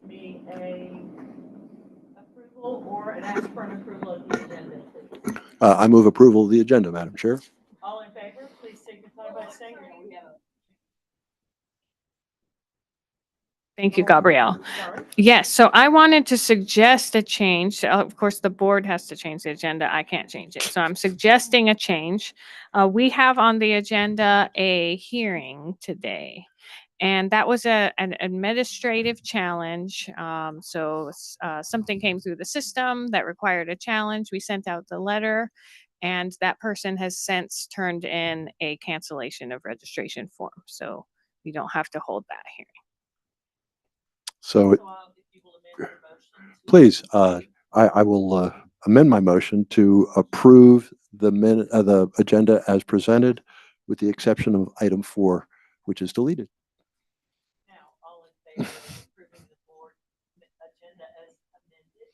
me a approval or an ask for an approval of the agenda, please? I move approval of the agenda, Madam Chair. All in favor, please signify by saying aye. Thank you, Gabrielle. Sorry. Yes, so I wanted to suggest a change. Of course, the board has to change the agenda. I can't change it. So I'm suggesting a change. We have on the agenda a hearing today. And that was an administrative challenge. Something came through the system that required a challenge. We sent out the letter, and that person has since turned in a cancellation of registration form. So we don't have to hold that hearing. So If you will amend your motion to- please, I will amend my motion to approve the agenda as presented, with the exception of item 4, which is deleted. Now, all in favor of approving the board agenda as amended,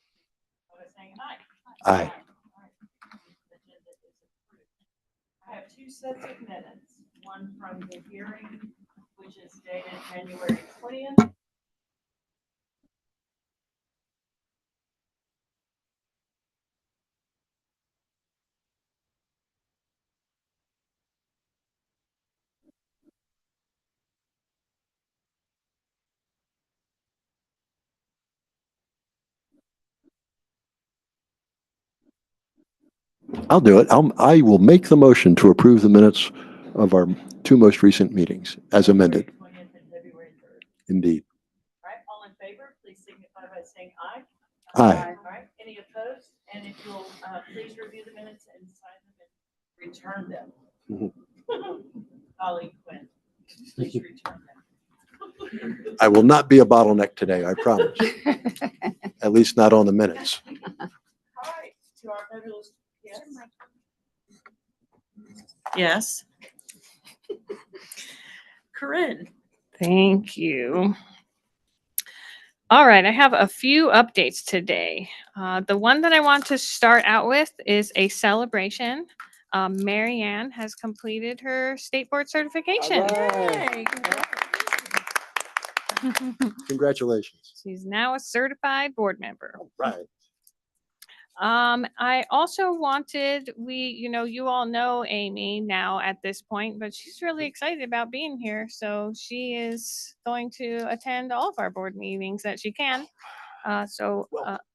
by saying aye. Aye. All right. The agenda is approved. I have 2 sets of minutes, one from the hearing, which is dated January 20th. I'll do it. I will make the motion to approve the minutes of our 2 most recent meetings as amended. February 20th and February 3rd. Indeed. All right, all in favor, please signify by saying aye. Aye. All right, any opposed? And if you'll please review the minutes and sign them and return them. Holly Quinn, please return them. I will not be a bottleneck today, I promise. At least not on the minutes. All right, to our fabulous, yes. Yes. Corinne. Thank you. All right, I have a few updates today. The one that I want to start out with is a celebration. Mary Ann has completed her state board certification. Yay. Congratulations. She's now a certified board member. Right. I also wanted, you all know Amy now at this point, but she's really excited about being here. So she is going to attend all of our board meetings that she can.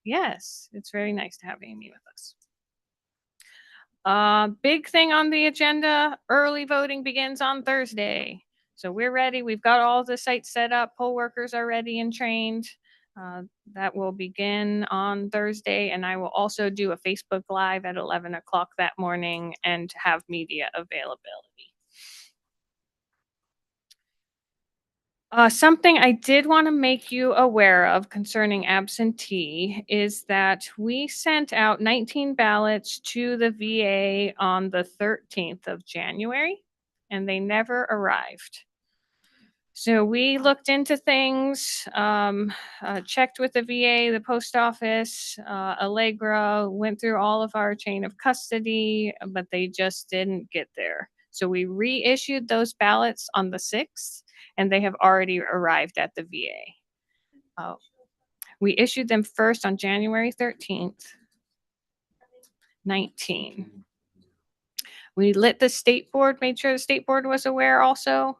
Yes, it's very nice to have Amy with us. Big thing on the agenda, early voting begins on Thursday. So we're ready. We've got all the sites set up. Poll workers are ready and trained. That will begin on Thursday, and I will also do a Facebook Live at 11 o'clock that morning and have media availability. Something I did want to make you aware of concerning absentee is that we sent out 19 ballots to the VA on the 13th of January, and they never arrived. So we looked into things, checked with the VA, the post office, Allegra, went through all of our chain of custody, but they just didn't get there. So we reissued those ballots on the 6th, and they have already arrived at the VA. We issued them first on January 13th, 19. We lit the state board, made sure the state board was aware also.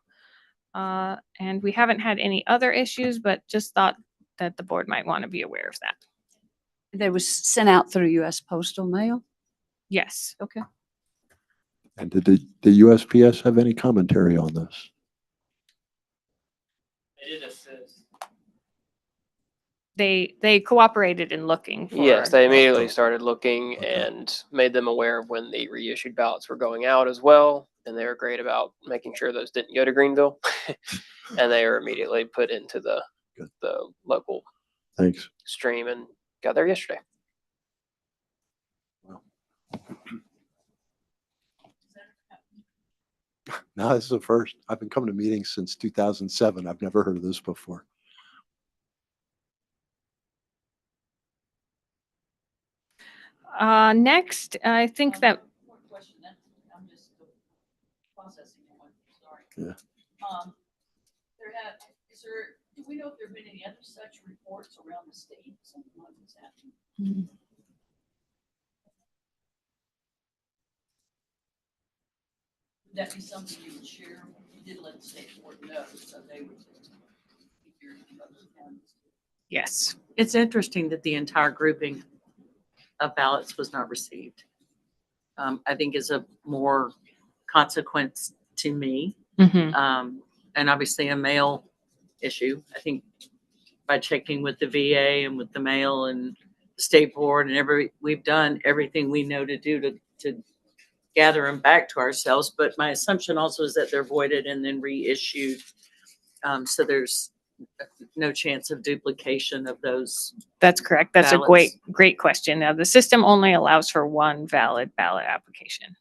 And we haven't had any other issues, but just thought that the board might want to be aware of that. They was sent out through U.S. Postal Mail? Yes. Okay. And did the USPS have any commentary on this? They did assist. They cooperated in looking for. Yes, they immediately started looking and made them aware of when the reissued ballots were going out as well. And they were great about making sure those didn't go to Greenville. And they were immediately put into the local Thanks. stream and got there yesterday. Wow. No, this is the first. I've been coming to meetings since 2007. I've never heard of this before. Next, I think that. One question, I'm just processing one, sorry. Yeah. Is there Do we know if there have been any other such reports around the state, something like this happening? Would that be something you would share? You did let the state board know, so they would keep your other counties. Yes. It's interesting that the entire grouping of ballots was not received. I think is a more consequence to me, Mm-hmm. and obviously a mail issue. I think by checking with the VA and with the mail and the state board and we've done everything we know to do to gather them back to ourselves. But my assumption also is that they're voided and then reissued. So there's no chance of duplication of those. That's correct. That's Ballots. a great question. Now, the system only allows for one valid ballot application.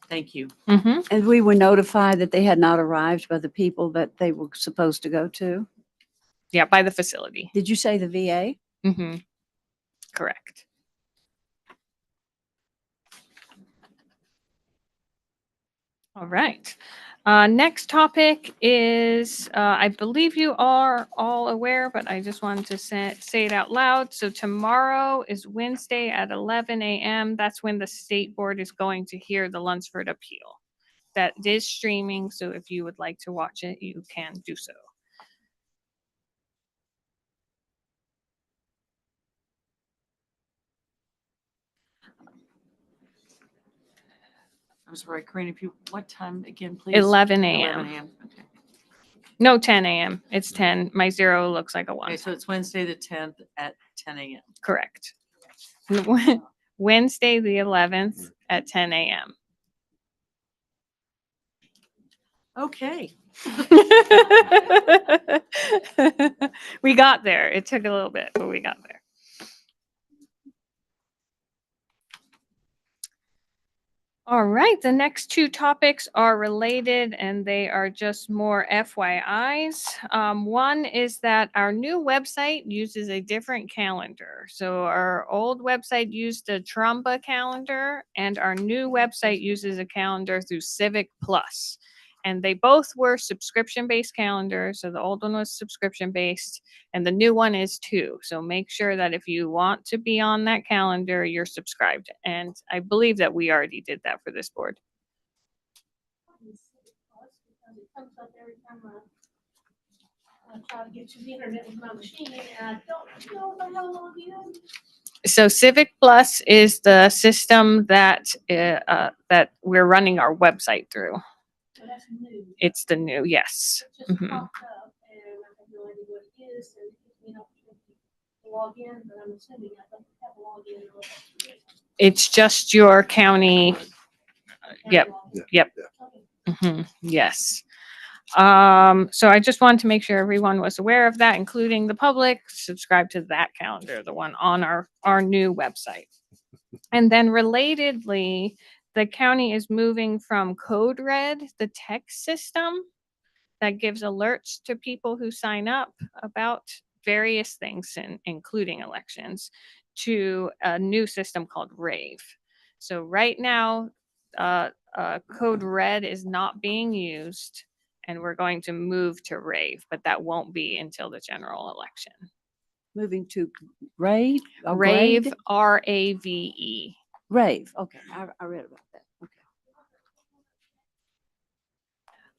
Thank you. Mm-hmm. And we were notified that they had not arrived by the people that they were supposed to go to. Yeah, by the facility. Did you say the VA? Mm-hmm. Correct. All right. Next topic is, I believe you are all aware, but I just wanted to say it out loud. So tomorrow is Wednesday at 11 a.m. That's when the state board is going to hear the Lunsford appeal. That is streaming, so if you would like to watch it, you can do so. I'm sorry, Corinne, what time again, please? 11 11 a.m. a.m. Okay. No, 10 a.m. It's 10. My zero looks like a 1. Okay, so it's Wednesday the 10th at 10 a.m. Correct. Wednesday, the 11th at 10 a.m. Okay. We got there. It took a little bit, but we got there. All right, the next two topics are related and they are just more FYIs. One is that our new website uses a different calendar. So our old website used a Trumba calendar and our new website uses a calendar through Civic Plus. And they both were subscription-based calendars. So the old one was subscription-based and the new one is too. So make sure that if you want to be on that calendar, you're subscribed. And I believe that we already did that for this board. Because it comes up every time I try to get to the internet with my machine and I don't know how to log in. So Civic Plus is the system that that we're running our website through. So that's new. It's the new, yes. It just Mhm. popped up and I have no idea what it is. And it gives me an opportunity to log in, but I'm assuming I don't have a login. Or It's just your county. Yep. Yep. Okay. Yes. So I just wanted to make sure everyone was aware of that, including the public. Subscribe to that calendar, the one on our new website. And then relatedly, the county is moving from Code Red, the text system that gives alerts to people who sign up about various things, including elections, to a new system called Rave. So right now, Code Red is not being used, and we're going to move to Rave, but that won't be until the general election. Moving to Rave? or Rave, Grade? R-A-V-E. Rave, okay, I read about that, okay.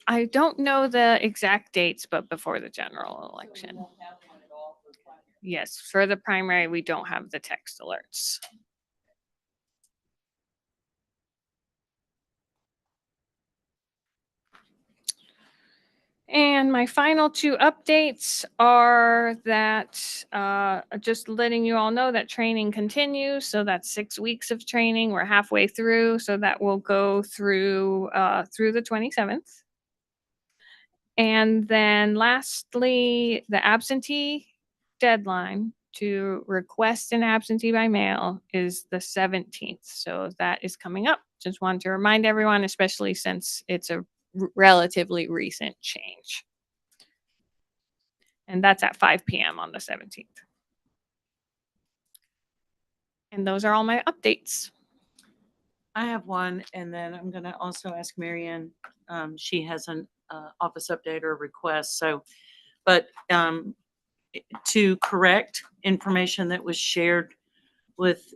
I don't know the exact dates, but before the general election. Yes, for the primary, we don't have the text alerts. And my final two updates are that just letting you all know that training continues. So that's 6 weeks of training. We're halfway through. So that will go through through the 27th. And then lastly, the absentee deadline to request an absentee by mail is the 17th. So that is coming up. Just wanted to remind everyone, especially since it's a relatively recent change. And that's at 5 p.m. on the 17th. And those are all my updates. I have one, and then I'm going to also ask Marianne. She has office update or request. So, but to correct information that was shared with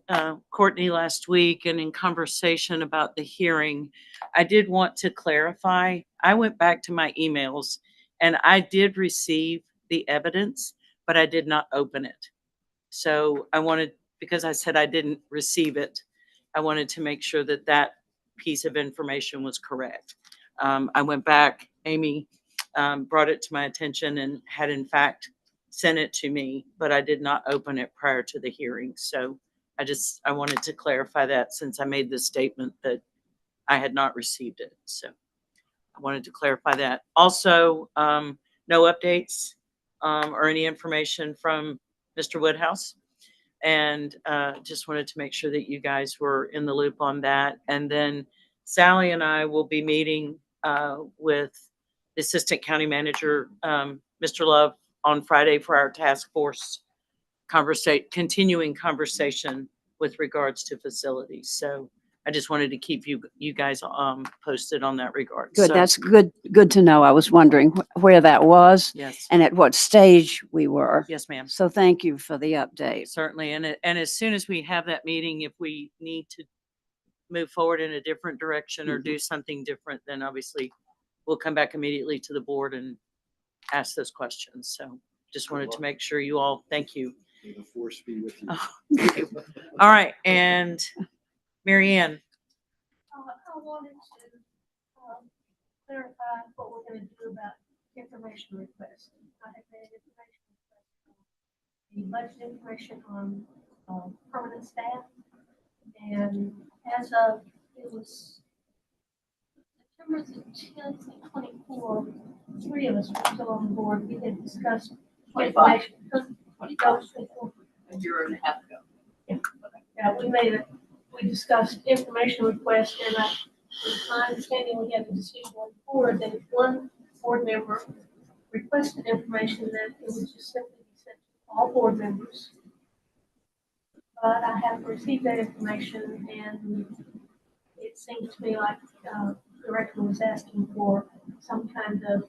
Courtney last week and in conversation about the hearing, I did want to clarify. I went back to my emails and I did receive the evidence, but I did not open it. So I wanted, because I said I didn't receive it, I wanted to make sure that that piece of information was correct. I went back, Amy brought it to my attention and had in fact sent it to me, but I did not open it prior to the hearing. So I wanted to clarify that since I made the statement that I had not received it. So I wanted to clarify that. Also, no updates or any information from Mr. Woodhouse. And just wanted to make sure that you guys were in the loop on that. And then Sally and I will be meeting with the Assistant County Manager, Mr. Love, on Friday for our task force continuing conversation with regards to facilities. So I just wanted to keep you guys posted on that regard. Good, So, that's good to know. I was wondering where that was yes, and at what stage we were. yes, ma'am. So thank you for the update. Certainly. And as soon as we have that meeting, if we need to move forward in a different direction or do something different, then obviously we'll come back immediately to the board and ask those questions. So just wanted to make sure you all, thank you. May the force be with you. Oh, thank you. All right. And Mary Ann, I wanted to clarify what we're gonna do about information requests. I have made information requests, the budget information on permanent staff. And as of, it was September the 10th and 24, three of us were still on the board. We had discussed 25. information. 25, 24. a year and a half ago. Yeah, we discussed information requests, and with my understanding, we had a decision on the board that if one board member requested information, that it would just simply be sent to all board members. But I haven't received that information, and it seems to me like the director was asking for some kind of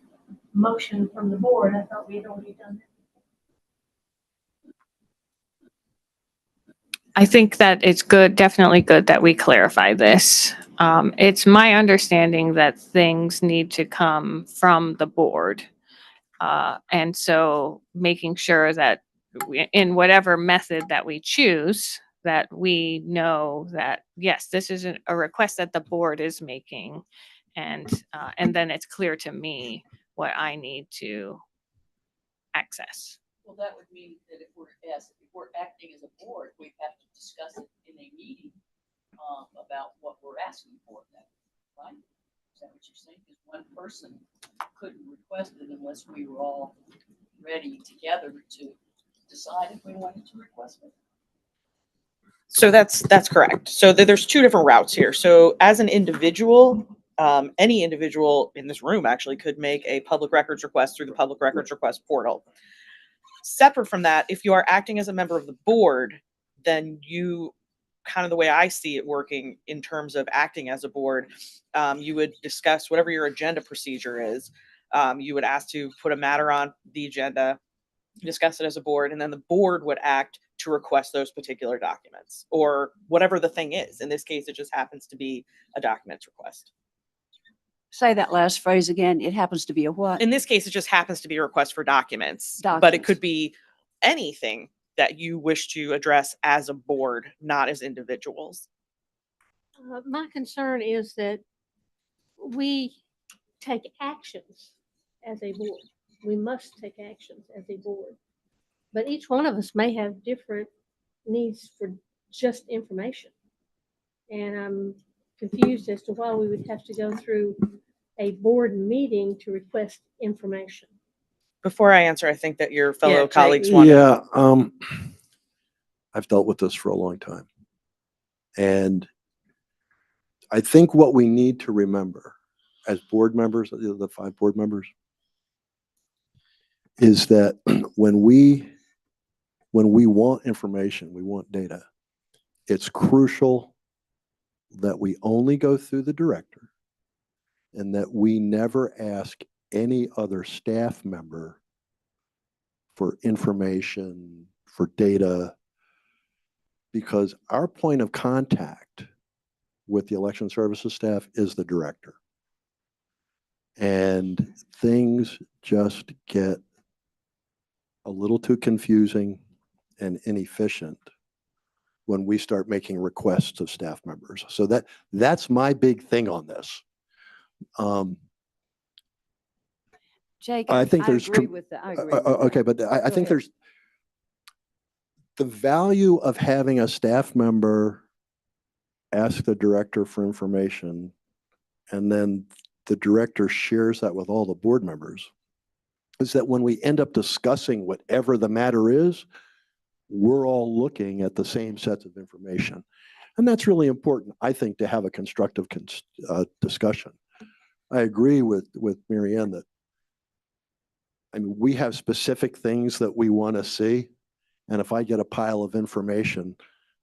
motion from the board. I thought we had already done that. I think that it's good, definitely good that we clarify this. It's my understanding that things need to come from the board. And so making sure that in whatever method that we choose, that we know that, yes, this is a request that the board is making. And then it's clear to me what I need to access. Well, that would mean that if we're acting as a board, we have to discuss it in a meeting about what we're asking for. That, right? Is that what you're saying? Because one person couldn't request it unless we were all ready together to decide if we wanted to request it. So that's correct. So there's two different routes here. So as an individual, any individual in this room actually could make a public records request through the public records request portal. Separate from that, if you are acting as a member of the board, then you, kind of the way I see it working in terms of acting as a board, you would discuss whatever your agenda procedure is. You would ask to put a matter on the agenda, discuss it as a board, and then the board would act to request those particular documents or whatever the thing is. In this case, it just happens to be a documents request. Say that last phrase again. It happens to be a what? In this case, it just happens to be a request for documents, but it Documents. could be anything that you wish to address as a board, not as individuals. My concern is that we take actions as a board. We must take actions as a board. But each one of us may have different needs for just information. And I'm confused as to why we would have to go through a board meeting to request information. Before I answer, I think that your fellow Yeah, Jay. colleagues want to. Yeah, I've dealt with this for a long time. And I think what we need to remember as board members, the 5 board members, is that when we want information, we want data, it's crucial that we only go through the director and that we never ask any other staff member for information, for data, because our point of contact with the election services staff is the director. And things just get a little too confusing and inefficient when we start making requests of staff members. So that's my big thing on this. Jake, I think there's agree with that. I agree with that. okay, but I Go think ahead. there's the value of having a staff member ask the director for information, and then the director shares that with all the board members, is that when we end up discussing whatever the matter is, we're all looking at the same sets of information. And that's really important, I think, to have a constructive discussion. I agree with Mary Ann that, I mean, we have specific things that we want to see. And if I get a pile of information,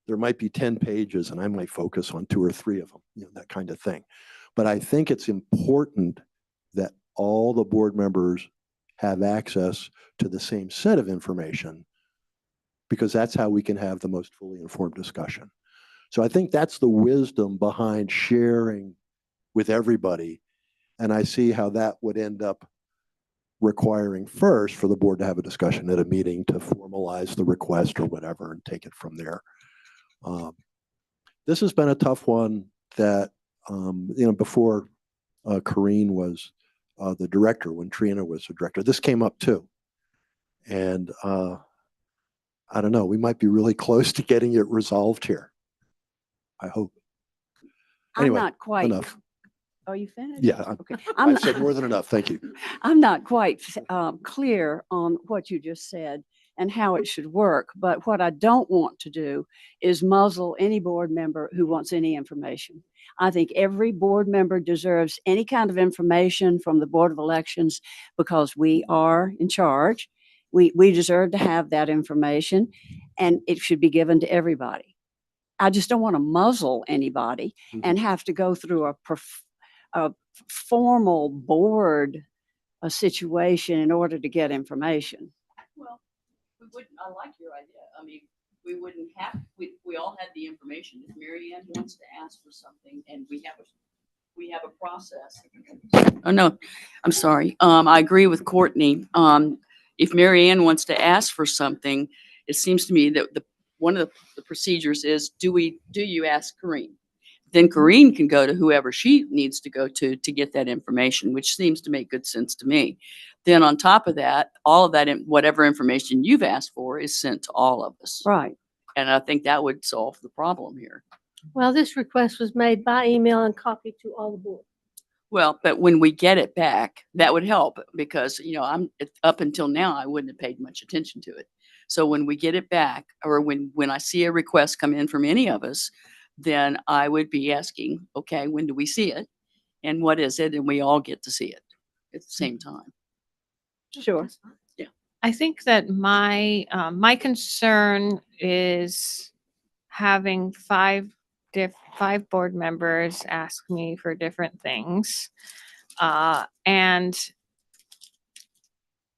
there might be 10 pages and I might focus on 2 or 3 of them, you know, that kind of thing. But I think it's important that all the board members have access to the same set of information, because that's how we can have the most fully informed discussion. So I think that's the wisdom behind sharing with everybody. And I see how that would end up requiring first for the board to have a discussion at a meeting to formalize the request or whatever and take it from there. This has been a tough one that, you know, before Corrine was the director, when Trina was the director, this came up too. And I don't know, we might be really close to getting it resolved here. I hope. Anyway, I'm not quite. enough. Are you finished? Yeah, Okay. I said more than enough. Thank you. I'm not quite clear on what you just said and how it should work. But what I don't want to do is muzzle any board member who wants any information. I think every board member deserves any kind of information from the Board of Elections because we are in charge. We deserve to have that information, and it should be given to everybody. I just don't want to muzzle anybody and have to go through a formal board situation in order to get information. Well, we wouldn't, I like your idea. I mean, we wouldn't have, we all had the information. If Mary Ann wants to ask for something and we have a process. Oh, no, I'm sorry. I agree with Courtney. If Mary Ann wants to ask for something, it seems to me that one of the procedures is, do you ask Corrine? Then Corrine can go to whoever she needs to go to get that information, which seems to make good sense to me. Then on top of that, all of that, whatever information you've asked for is sent to all of us. Right. And I think that would solve the problem here. Well, this request was made by email and copied to all the board. Well, but when we get it back, that would help because, you know, up until now, I wouldn't have paid much attention to it. So when we get it back, or when I see a request come in from any of us, then I would be asking, okay, when do we see it? And what is it? And we all get to see it at the same time. Sure. I think that my concern is having five board members ask me for different things. And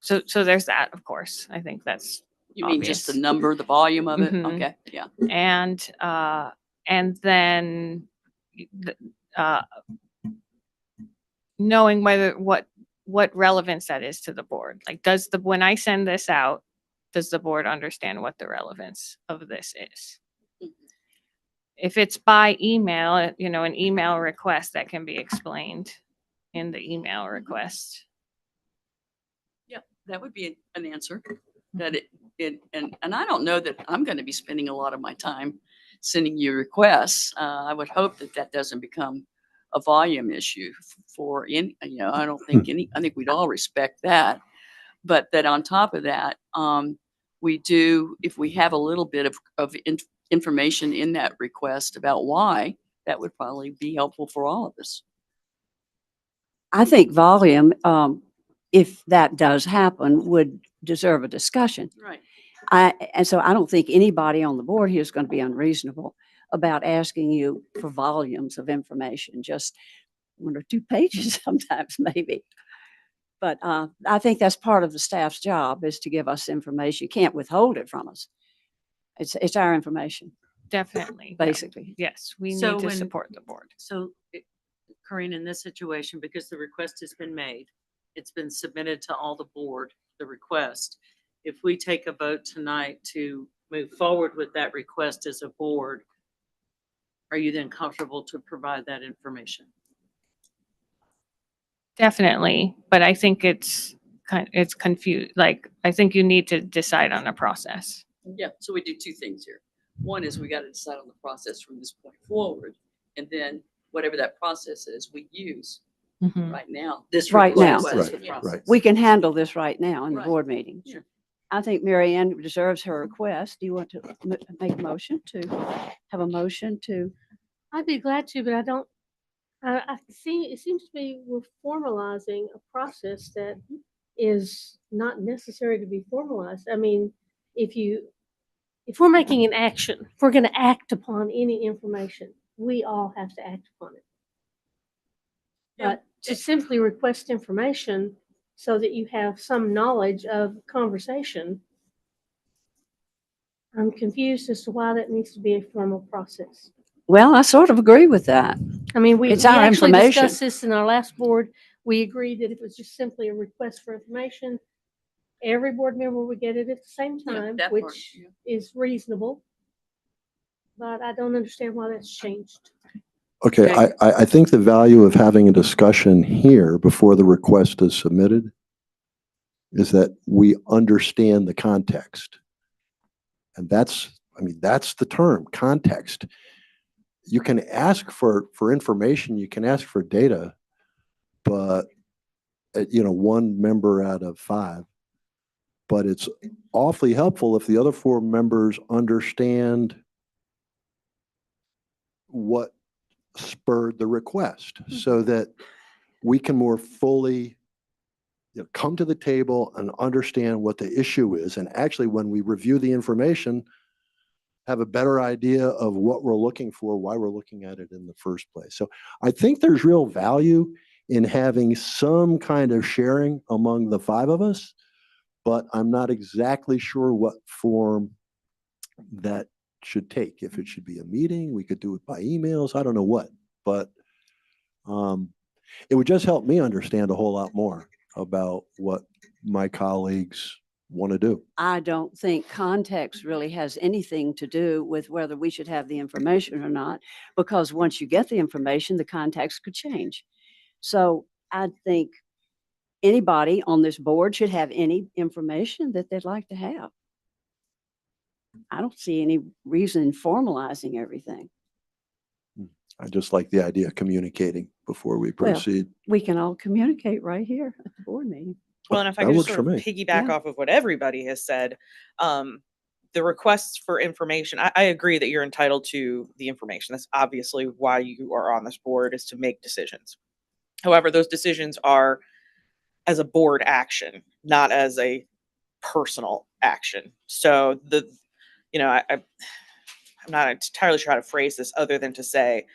so there's that, of course. I think that's You mean just the obvious. number, the volume of it? Mhm. Okay, yeah. And then knowing what relevance that is to the board. Like, when I send this out, does the board understand what the relevance of this is? If it's by email, you know, an email request, that can be explained in the email request. Yeah, that would be an answer. That and I don't know that I'm going to be spending a lot of my time sending you requests. I would hope that doesn't become a volume issue for any, you know, I don't think I think we'd all respect that. But that on top of that, we do, if we have a little bit of information in that request about why, that would probably be helpful for all of us. I think volume, if that does happen, would deserve a discussion. Right. And so I don't think anybody on the board here is going to be unreasonable about asking you for volumes of information, just 1 or 2 pages sometimes, maybe. But I think that's part of the staff's job is to give us information. You can't withhold it from us. It's our information, Definitely. Yeah. basically. Yes, we So need to when- support the board. So, Corinne, in this situation, because the request has been made, it's been submitted to all the board, the request. If we take a vote tonight to move forward with that request as a board, are you then comfortable to provide that information? Definitely, but I think it's confused. Like, I think you need to decide on a process. Yeah, so we do two things here. One is we got to decide on the process from this point forward. And then whatever that process is, we use Mhm. right now. This Right now. request is the Right, process. right. We can handle this right now in the Right. board meeting. Sure. I think Mary Ann deserves her request. Do you want to make a motion to have a motion to? I'd be glad to, but I don't, I see, it seems to me we're formalizing a process that is not necessary to be formalized. I mean, if we're making an action, if we're gonna act upon any information, we all have to act upon it. Yeah. But to simply request information so that you have some knowledge of conversation, I'm confused as to why that needs to be a formal process. Well, I sort of agree with that. I mean, we It's our actually information. discussed this in our last board. We agreed that if it was just simply a request for information, every board member would get it at the same Yeah, time, that part, which yeah. is reasonable. But I don't understand why that's changed. Okay, I think the value of having a discussion here before the request is submitted is that we understand the context. And that's the term, context. You can ask for information, you can ask for data, but, one member out of 5. But it's awfully helpful if the other 4 members understand what spurred the request so that we can more fully come to the table and understand what the issue is. And actually, when we review the information, have a better idea of what we're looking for, why we're looking at it in the first place. So I think there's real value in having some kind of sharing among the 5 of us, but I'm not exactly sure what form that should take. If it should be a meeting, we could do it by emails, I don't know what, but it would just help me understand a whole lot more about what my colleagues want to do. I don't think context really has anything to do with whether we should have the information or not, because once you get the information, the context could change. So I think anybody on this board should have any information that they'd like to have. I don't see any reason in formalizing everything. I just like the idea of communicating before we Well, proceed. We can all communicate right here at the board meeting. Well, and if I That could just works sort for of me. piggyback Yeah. off of what everybody has said, the requests for information, I agree that you're entitled to the information. That's obviously why you are on this board, is to make decisions. However, those decisions are as a board action, not as a personal action. So I'm not entirely sure how to phrase this other than to say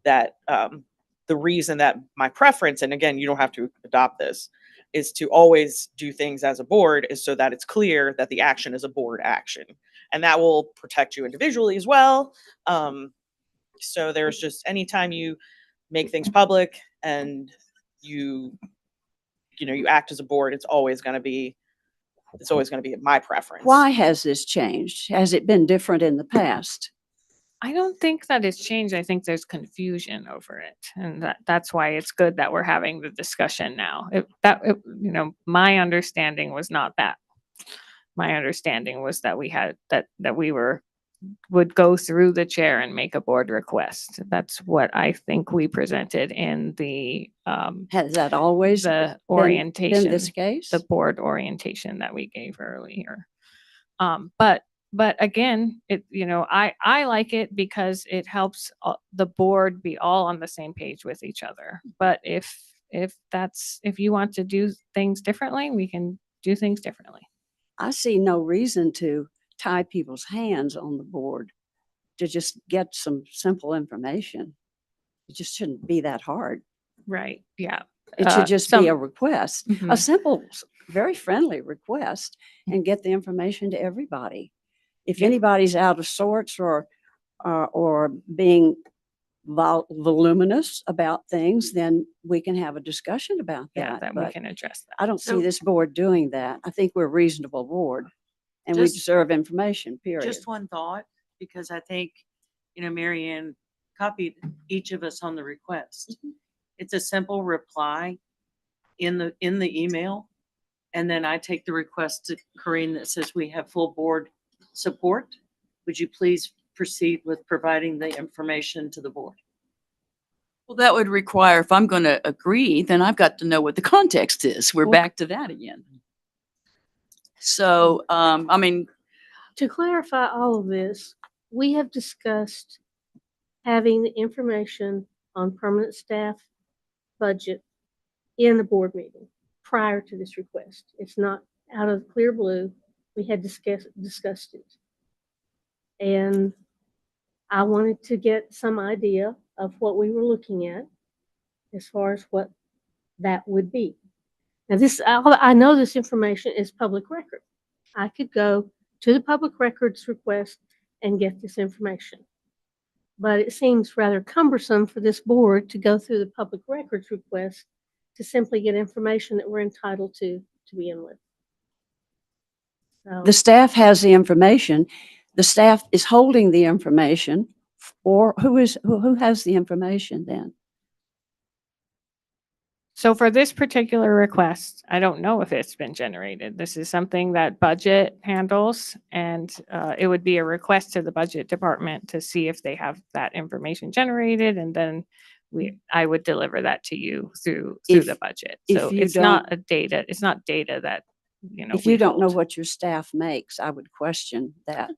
that the reason that my preference, and again, you don't have to adopt this, is to always do things as a board is so that it's clear that the action is a board action. And that will protect you individually as well. So there's just, anytime you make things public and you act as a board, it's always going to be my preference. Why has this changed? Has it been different in the past? I don't think that it's changed. I think there's confusion over it. And that's why it's good that we're having the discussion now. My understanding was not that. My understanding was that we would go through the chair and make a board request. That's what I think we presented in the Has that always been orientation, this case? the board orientation that we gave earlier. But again, I like it because it helps the board be all on the same page with each other. But if you want to do things differently, we can do things differently. I see no reason to tie people's hands on the board to just get some simple information. It just shouldn't be that hard. Right. Yeah. It should just be some- a request, a Mhm. simple, very friendly request, and get the information to everybody. If Yeah. anybody's out of sorts or being voluminous about things, then we can have a discussion about Yeah, that. that we But can address that. I don't see So- this board doing that. I think we're a reasonable board and we Just- deserve information, period. Just one thought, because I think, Mary Ann copied each of us on the request. It's a simple reply in the email. And then I take the request to Corinne that says we have full board support. Would you please proceed with providing the information to the board? Well, that would require, if I'm going to agree, then I've got to know what the context is. We're Well- back to that again. So, I mean, To clarify all of this, we have discussed having the information on permanent staff budget in the board meeting prior to this request. It's not out of the clear blue. We had discussed it. And I wanted to get some idea of what we were looking at as far as what that would be. Now I know this information is public record. I could go to the public records request and get this information. But it seems rather cumbersome for this board to go through the public records request to simply get information that we're entitled to begin with. So, The staff has the information. The staff is holding the information, or who has the information then? So for this particular request, I don't know if it's been generated. This is something that budget handles, and it would be a request to the budget department to see if they have that information generated, and then I would deliver that to you through If- the budget. if So you it's not it's not data that, If we you don't know hold. what your staff makes, I would question that.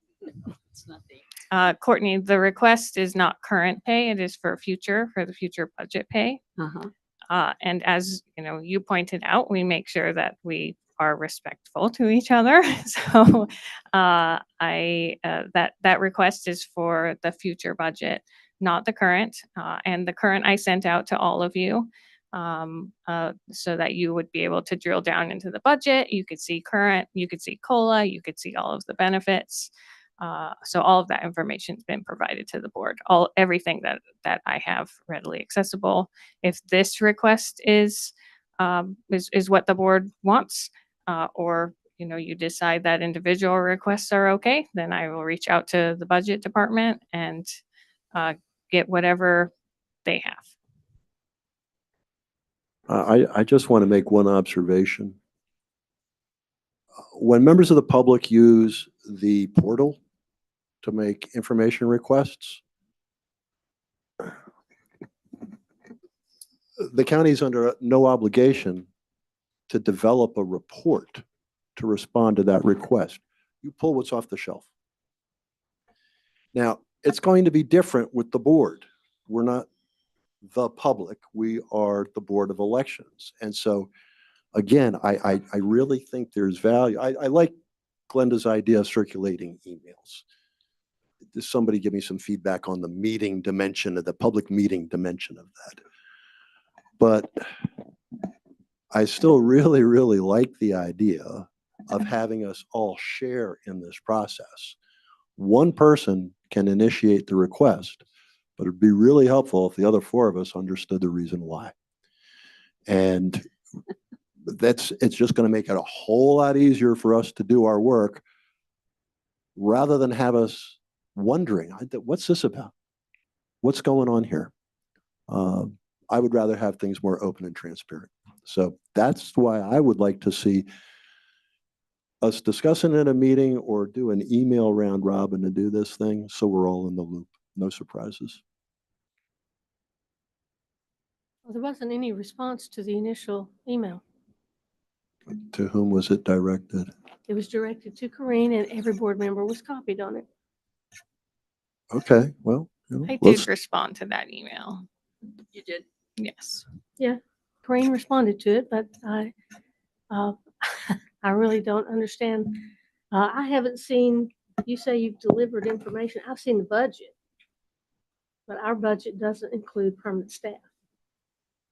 it's not the. Courtney, the request is not current pay. It is for the future budget pay. Uh-huh. And as you pointed out, we make sure that we are respectful to each other. So that request is for the future budget, not the current. And the current I sent out to all of you so that you would be able to drill down into the budget. You could see current, you could see COLA, you could see all of the benefits. So all of that information's been provided to the board, everything that I have readily accessible. If this request is what the board wants, or you decide that individual requests are okay, then I will reach out to the budget department and get whatever they have. I just want to make one observation. When members of the public use the portal to make information requests, the county is under no obligation to develop a report to respond to that request. You pull what's off the shelf. Now, it's going to be different with the board. We're not the public. We are the Board of Elections. And so, again, I really think there's value. I like Glenda's idea of circulating emails. Does somebody give me some feedback on the meeting dimension of the public meeting dimension of that? But I still really, really like the idea of having us all share in this process. One person can initiate the request, but it'd be really helpful if the other four of us understood the reason why. And it's just going to make it a whole lot easier for us to do our work rather than have us wondering, what's this about? What's going on here? I would rather have things more open and transparent. So that's why I would like to see us discussing in a meeting or do an email round robin to do this thing so we're all in the loop. No surprises. well, there wasn't any response to the initial email. To whom was it directed? It was directed to Corinne and every board member was copied on it. Okay, well, I let's, did respond to that email. You did. Yes. Corinne responded to it, but I really don't understand. I haven't seen, you say you've delivered information. I've seen the budget, but our budget doesn't include permanent staff.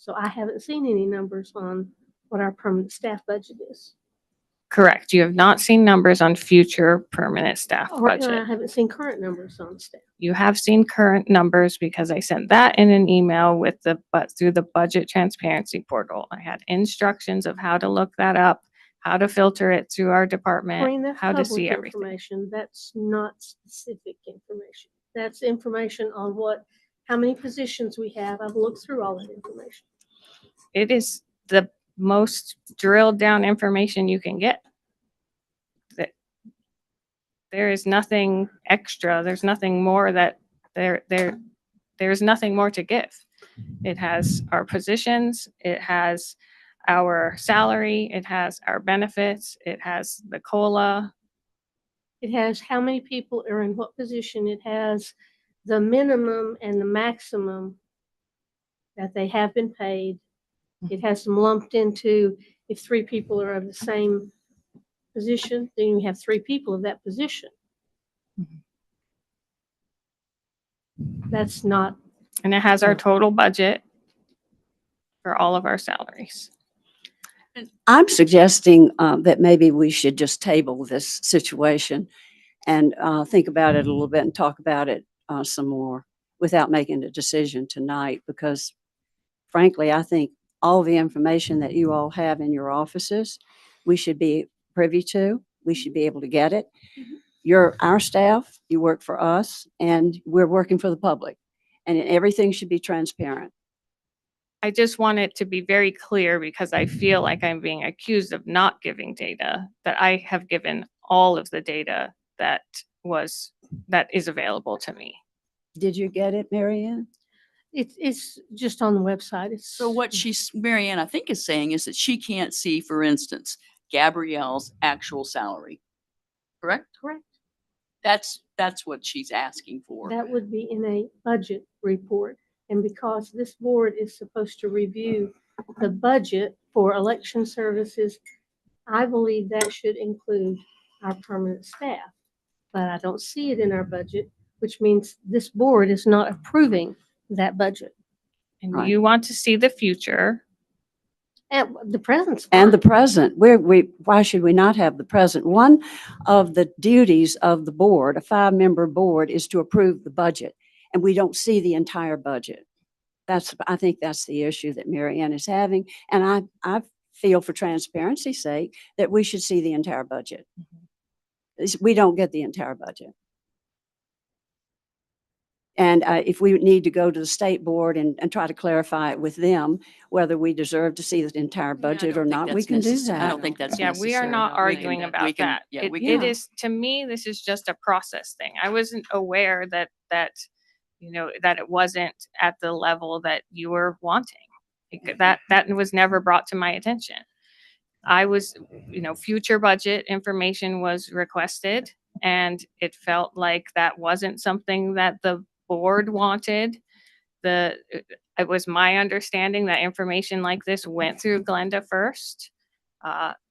So I haven't seen any numbers on what our permanent staff budget is. Correct. You have not seen numbers on future permanent staff Or I budget. haven't seen current numbers on staff. You have seen current numbers because I sent that in an email with through the budget transparency portal. I had instructions of how to look that up, how to filter it through our Maureen, department, that's how to see public everything. information. That's not specific information. That's information on how many positions we have. I've looked through all that information. It is the most drilled down information you can get. There is nothing extra. There's nothing more there's nothing more to give. It has our positions, it has our salary, it has our benefits, it has the COLA. It has how many people are in what position. It has the minimum and the maximum that they have been paid. It has them lumped into, if 3 people are of the same position, then you have 3 people of that position. That's not, And it has our total budget for all of our salaries. I'm suggesting that maybe we should just table this situation and think about it a little bit and talk about it some more without making a decision tonight, because frankly, I think all the information that you all have in your offices, we should be privy to. We should be able to get it. You're our staff, you work for us, and we're working for the public. And everything should be transparent. I just want it to be very clear because I feel like I'm being accused of not giving data, that I have given all of the data that is available to me. Did you get it, Mary Ann? it's just on the website. It's So what Mary Ann, I think, is saying is that she can't see, for instance, Gabrielle's actual salary. Correct? correct. That's what she's asking for. That would be in a budget report. And because this board is supposed to review the budget for election services, I believe that should include our permanent staff. But I don't see it in our budget, which means this board is not approving that budget. And Right. you want to see the future. And the present's And the fine. present, why should we not have the present? One of the duties of the board, a 5-member board, is to approve the budget, and we don't see the entire budget. I think that's the issue that Mary Ann is having, and I feel, for transparency's sake, that we should see the entire budget. We don't get the entire budget. And if we need to go to the state board and try to clarify it with them, whether we deserve to see the entire budget or not, we can do that. I don't think that's Yeah, necessary. we are not We can- arguing we about can- that. Yeah, It we it can. is, to me, this is just a process thing. I wasn't aware that that it wasn't at the level that you were wanting. That was never brought to my attention. I was, future budget information was requested, and it felt like that wasn't something that the board wanted. It was my understanding that information like this went through Glenda first.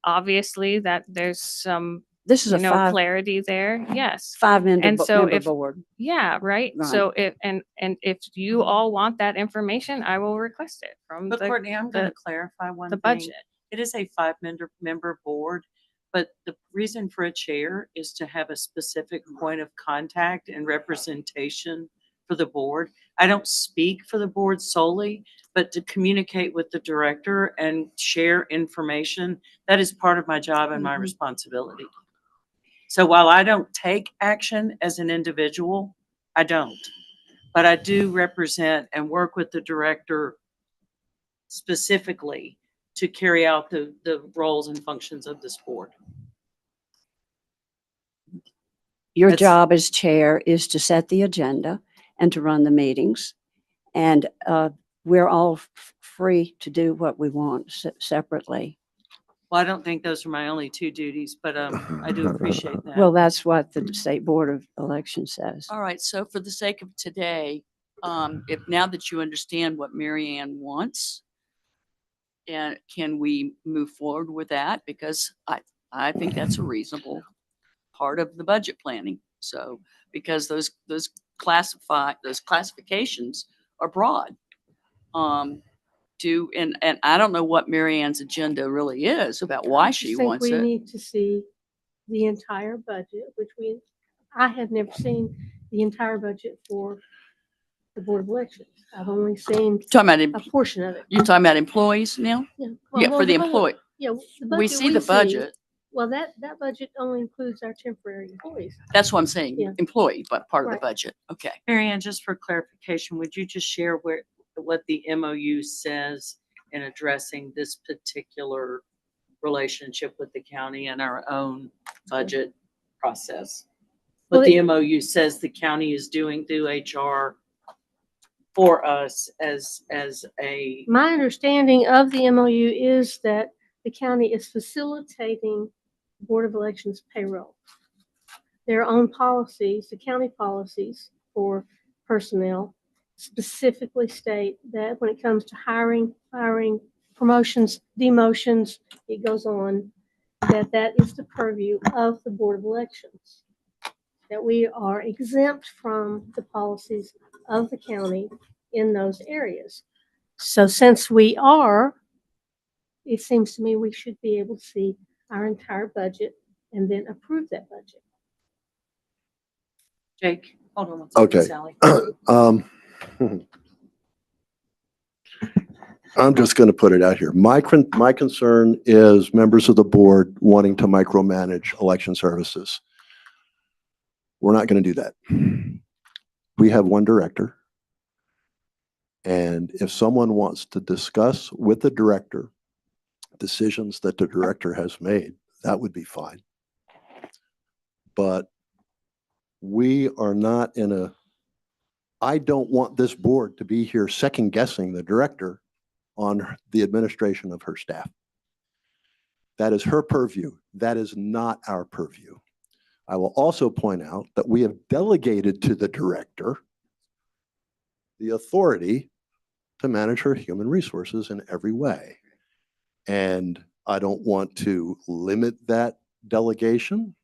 Obviously that there's some, This is a clarity there. Yes. 5-member And so member if- board. Yeah, right. Right. So if you all want that information, I will request it from But Courtney, I'm going to the clarify one the thing. budget. It is a 5-member board, but the reason for a chair is to have a specific point of contact and representation for the board. I don't speak for the board solely, but to communicate with the director and share information, that is part of my job and my Mhm. responsibility. So while I don't take action as an individual, I don't. But I do represent and work with the director specifically to carry out the roles and functions of this board. Your That's- job as chair is to set the agenda and to run the meetings. And we're all free to do what we want separately. Well, I don't think those are my only 2 duties, but I do appreciate that. Well, that's what the State Board of Elections says. All right, so for the sake of today, if now that you understand what Mary Ann wants, and can we move forward with that? Because I think that's a reasonable part of the budget planning. So, because those classifications are broad. to, and I don't know what Mary Ann's agenda really is about why I she just think wants we it. need to see the entire budget, I have never seen the entire budget for the Board of Elections. I've only seen Talking about, a portion of it. you're talking about employees now? Yeah, Yeah, well, for the budget- employee. Yeah, the We budget see the budget. Well, that budget only includes our temporary employees. That's what I'm saying, Yeah. employee, but part of the Right. budget. Okay. Mary Ann, just for clarification, would you just share what the MOU says in addressing this particular relationship with the county and our own budget process? Well, What the MOU says the county is doing through HR for us as a, My understanding of the MOU is that the county is facilitating Board of Elections payroll. Their own policies, the county policies for personnel specifically state that when it comes to hiring, firing, promotions, demotions, it goes on, that is the purview of the Board of Elections. That we are exempt from the policies of the county in those areas. So since we are, it seems to me we should be able to see our entire budget and then approve that budget. Jake, hold on one second, Okay. Sally. I'm just going to put it out here. My concern is members of the board wanting to micromanage election services. We're not going to do that. We have one director. And if someone wants to discuss with the director decisions that the director has made, that would be fine. But we are not I don't want this board to be here second guessing the director on the administration of her staff. That is her purview. That is not our purview. I will also point out that we have delegated to the director the authority to manage her human resources in every way. And I don't want to limit that delegation.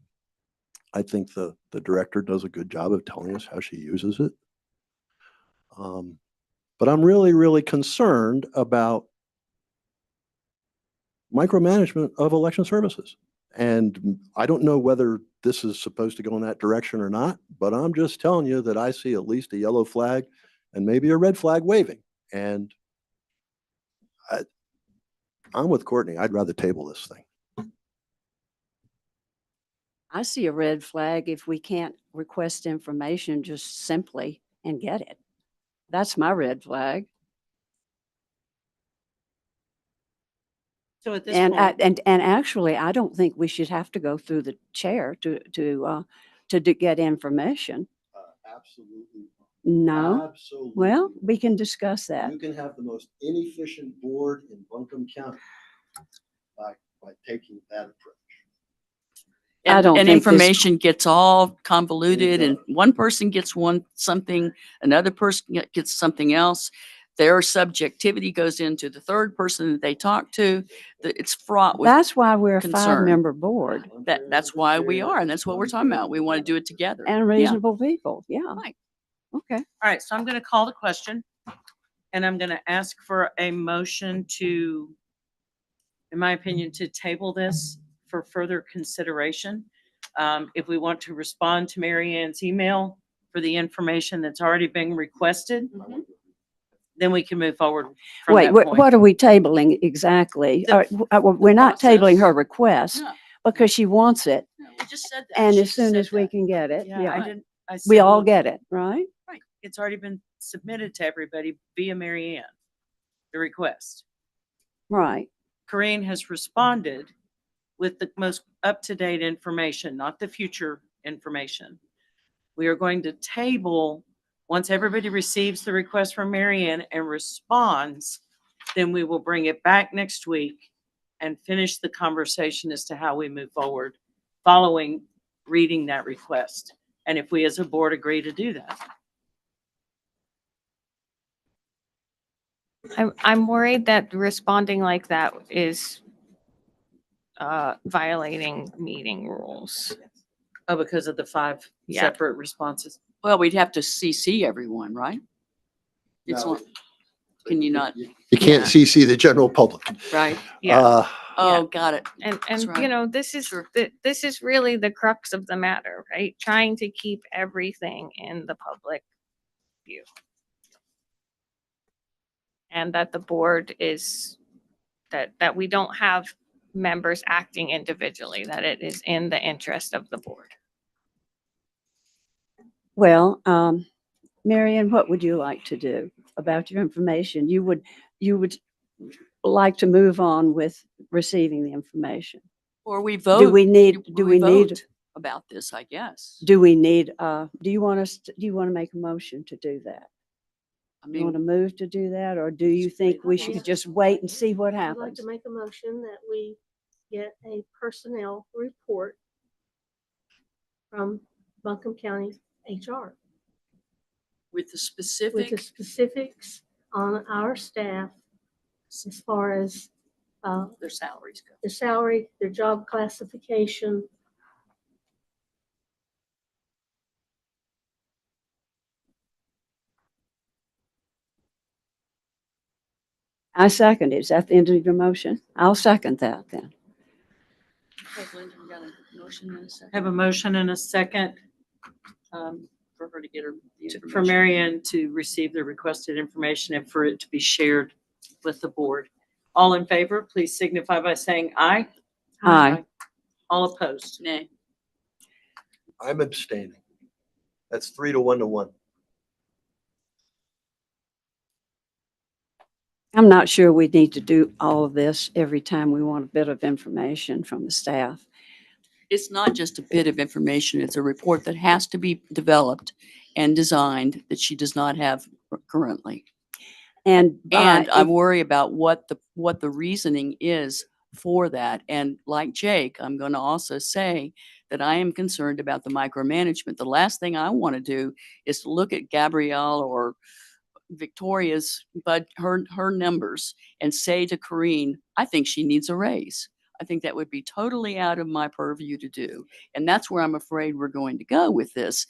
I think the director does a good job of telling us how she uses it. But I'm really, really concerned about micromanagement of election services. And I don't know whether this is supposed to go in that direction or not, but I'm just telling you that I see at least a yellow flag and maybe a red flag waving. And I'm with Courtney. I'd rather table this thing. I see a red flag if we can't request information just simply and get it. That's my red flag. So at this And, point, and actually, I don't think we should have to go through the chair to get information. Absolutely. No. Absolutely. Well, we can discuss that. You can have the most inefficient board in Buncombe County by taking that approach. I don't And think this- information gets all convoluted It and does. one person gets something, another person gets something else. Their subjectivity goes into the third person that they talk to. It's fraught with, That's why we're a concern. 5-member board that's why we are, and that's what we're talking about. We want to do it together. and Yeah. reasonable people. Yeah. Right. Okay. all right, so I'm going to call the question and I'm going to ask for a motion to, in my opinion, to table this for further consideration. If we want to respond to Mary Ann's email for the information that's already been requested, then we can move forward from Wait, that what point. are we tabling exactly? The- We're not tabling her process. request No, because she wants it. no, we just said that. And She as soon said as we that. can get it, Yeah, I yeah, didn't. I we said, all well, get it, right? right. It's already been submitted to everybody via Mary Ann, the request. Right. Corinne has responded with the most up-to-date information, not the future information. We are going to table, once everybody receives the request from Mary Ann and responds, then we will bring it back next week and finish the conversation as to how we move forward following reading that request. And if we as a board agree to do that. I'm worried that responding like that is violating meeting rules. Oh, because of the 5 Yeah. separate responses. Well, we'd have to CC everyone, right? It's No. on- Can you not, You can't Yeah. CC the general public. right? Yeah. Oh, got it. And, That's right. you know, this is, Sure. this is really the crux of the matter, right? Trying to keep everything in the public view. And that the board is, that we don't have members acting individually, that it is in the interest of the board. Well, Marion, what would you like to do about your information? You would like to move on with receiving the information. Or we vote. Do we need, or do we need, vote about this, I guess. do we need, do you want us, do you want to make a motion to do that? I You want to mean, move to do that, or do you think we should just wait and see what I'd like happens? to make a motion that we get a personnel report from Buncombe County HR with the with the specific, specifics on our staff as far as their salaries go. their salary, their job classification. I second it. Is that the end of your motion? I'll second that then. Okay, Glenda, we got a motion in a second. Have a motion and a second For her to get her. the for information. Marion to receive the requested information and for it to be shared with the board. All in favor, please signify by saying aye. Aye. All opposed. Nay. I'm abstaining. That's 3 to 1 to 1. I'm not sure we need to do all of this every time we want a bit of information from the staff. It's not just a bit of information, it's a report that has to be developed and designed that she does not have currently. And And I if- worry about what the reasoning is for that. And like Jake, I'm going to also say that I am concerned about the micromanagement. The last thing I want to do is to look at Gabrielle or Victoria's, but her numbers and say to Corrine, I think she needs a raise. I think that would be totally out of my purview to do. And that's where I'm afraid we're going to go with this.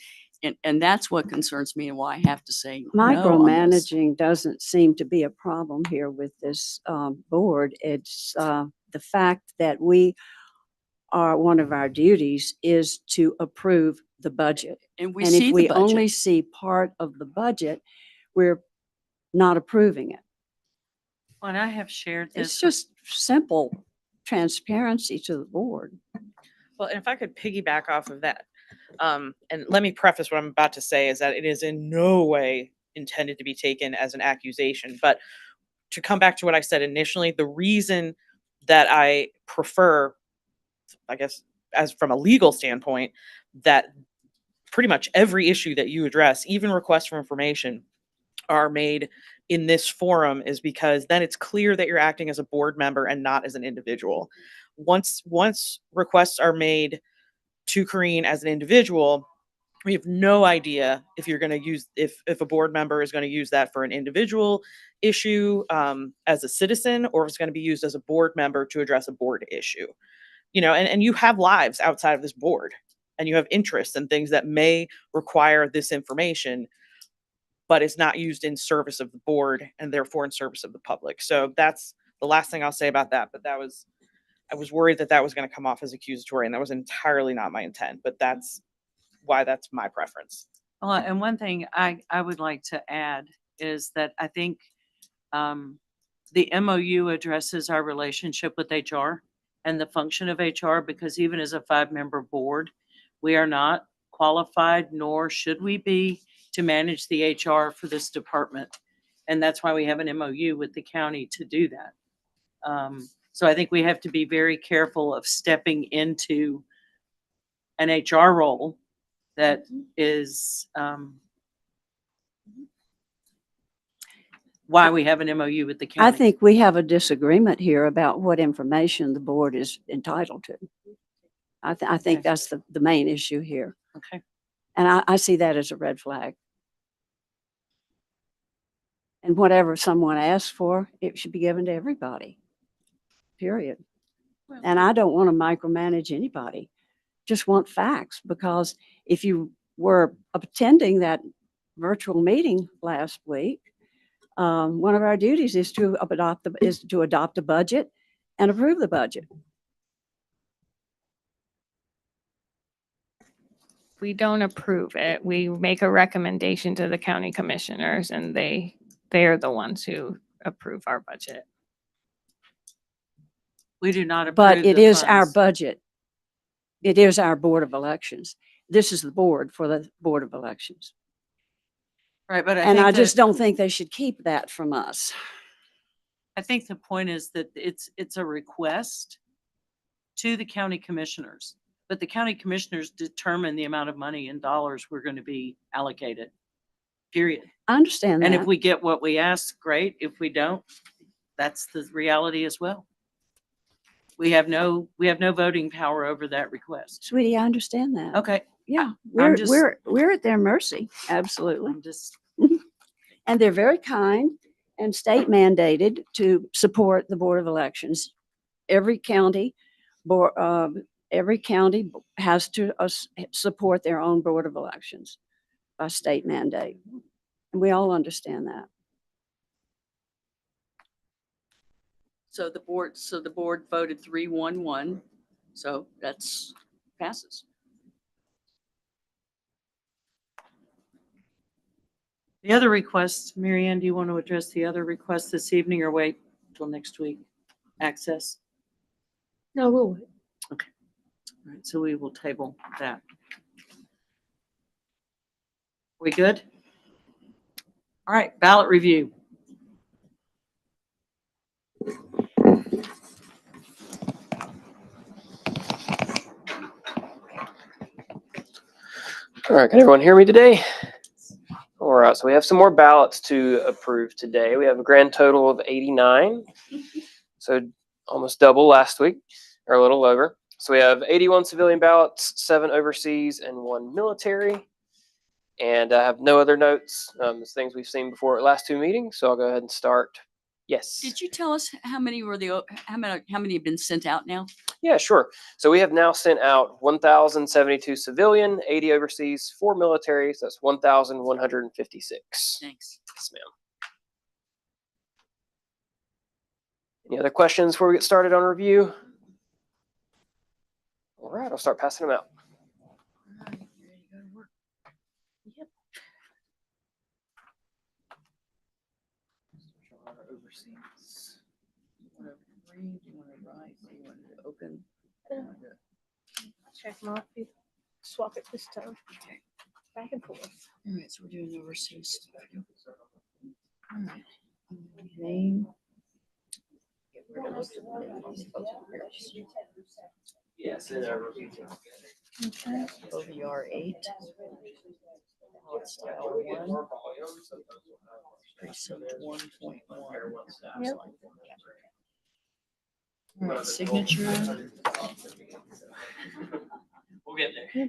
And that's what concerns me and why I have to say no on this. Micromanaging doesn't seem to be a problem here with this board. It's the fact that one of our duties is to approve the budget. And we And see if we the only budget. see part of the budget, we're not approving it. When I have shared this. It's just simple transparency to the board. Well, and if I could piggyback off of that, and let me preface what I'm about to say is that it is in no way intended to be taken as an accusation. But to come back to what I said initially, the reason that I prefer, I guess, as from a legal standpoint, that pretty much every issue that you address, even requests for information, are made in this forum is because then it's clear that you're acting as a board member and not as an individual. Once requests are made to Corrine as an individual, we have no idea if you're going to use, if a board member is going to use that for an individual issue as a citizen, or if it's going to be used as a board member to address a board issue. You know, and you have lives outside of this board, and you have interests and things that may require this information, but it's not used in service of the board and therefore in service of the public. So that's the last thing I'll say about that. But I was worried that was going to come off as accusatory, and that was entirely not my intent, but that's why that's my preference. Well, and one thing I would like to add is that I think the MOU addresses our relationship with HR and the function of HR, because even as a 5-member board, we are not qualified, nor should we be, to manage the HR for this department. And that's why we have an MOU with the county to do that. So I think we have to be very careful of stepping into an HR role that is why we have an MOU with the county. I think we have a disagreement here about what information the board is entitled to. I think Okay. that's the main issue here. Okay. And I see that as a red flag. And whatever someone asks for, it should be given to everybody, period. Well, And I don't want to micromanage anybody, just want facts, because if you were attending that virtual meeting last week, One of our duties is to adopt a budget and approve the budget. We don't approve it. We make a recommendation to the county commissioners and they are the ones who approve our budget. We do not approve But it the is our funds. budget. It is our Board of Elections. This is the board for the Board of Elections. Right, but And I think just that- don't think they should keep that from us. I think the point is that it's a request to the county commissioners, but the county commissioners determine the amount of money in dollars we're going to be allocated, period. I understand And if that. we get what we ask, great. If we don't, that's the reality as well. We have no voting power over that request. Sweetie, I understand that. Okay, Yeah, I'm just- we're at their mercy, absolutely. I'm just, And they're very kind and state mandated to support the Board of Elections. Every county has to support their own Board of Elections by state mandate. And we all understand that. So the board voted 3-1-1, so that's passes. the other request, Mary Ann, do you want to address the other request this evening or wait till next week? Access? No, we'll wait. All right, so we will table that. We good? All right, ballot review. All right, can everyone hear me today? All right, so we have some more ballots to approve today. We have a grand total of 89. So almost double last week, or a little over. So we have 81 civilian ballots, 7 overseas, and 1 military. And I have no other notes. It's things we've seen before at last 2 meetings. So I'll go ahead and start. Yes. Did you tell us how many how many have been sent out now? Yeah, sure. So we have now sent out 1,072 civilian, 80 overseas, 4 military. So that's 1,156. Thanks. Yes, ma'am. Any other questions before we get started on review? All right, I'll start passing them out. All right, you ready to go to work? Yep. Overseas. You want to read, you want to write, you want to open? Check them off. You swap it this time. Back and forth. All right, so we're doing overseas stuff. All right. Name. Get rid of this. Yes, OVR 8. Ballot style 1. Precinct 1.1. Yep. All right, signature. We'll get there.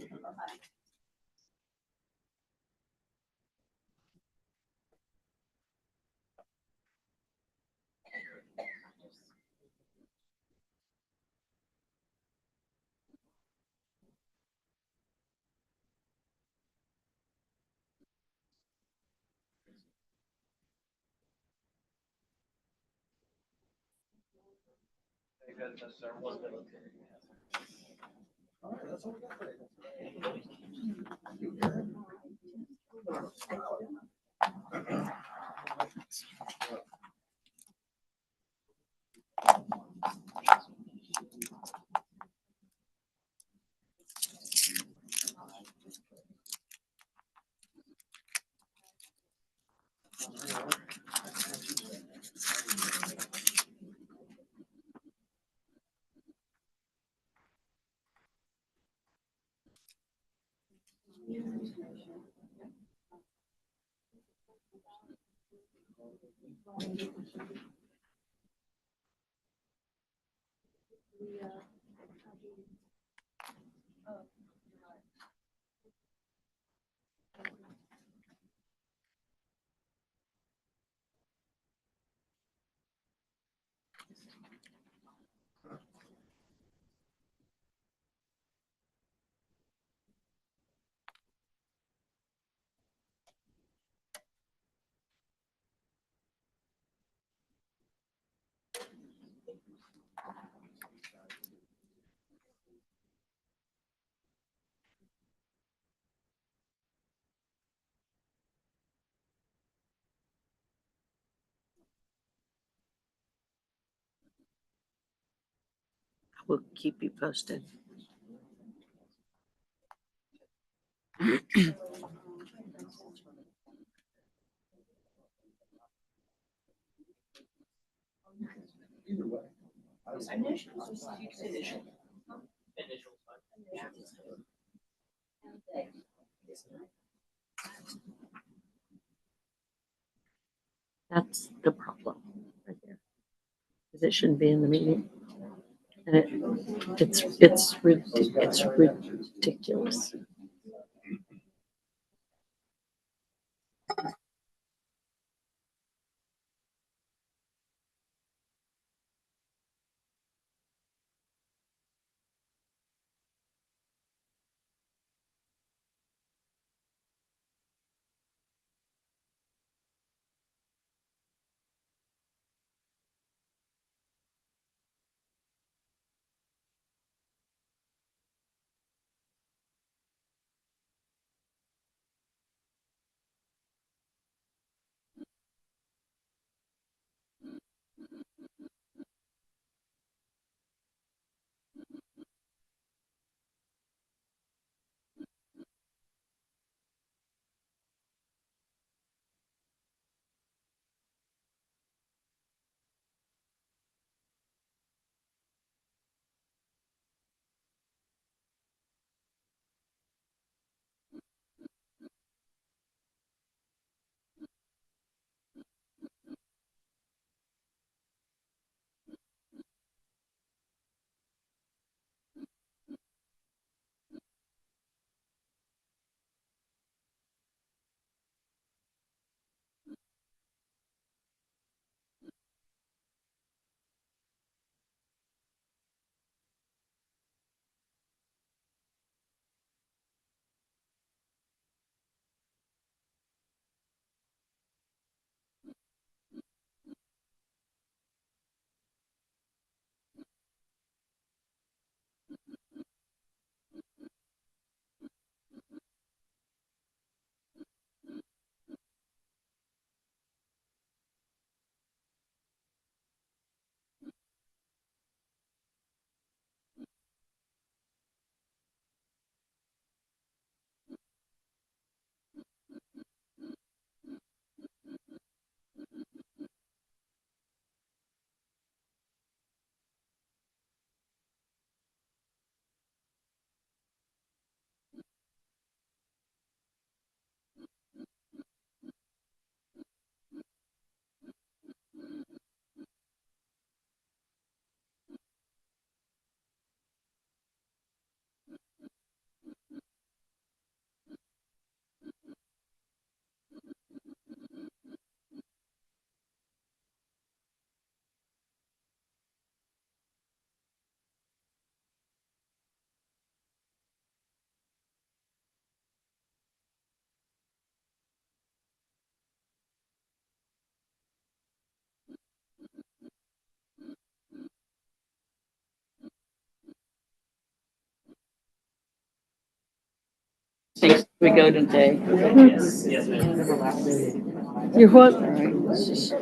We'll keep you posted. That's the problem right there. 'Cause it shouldn't be in the meeting. And it's ridiculous. We go today. You're what? All right, this is,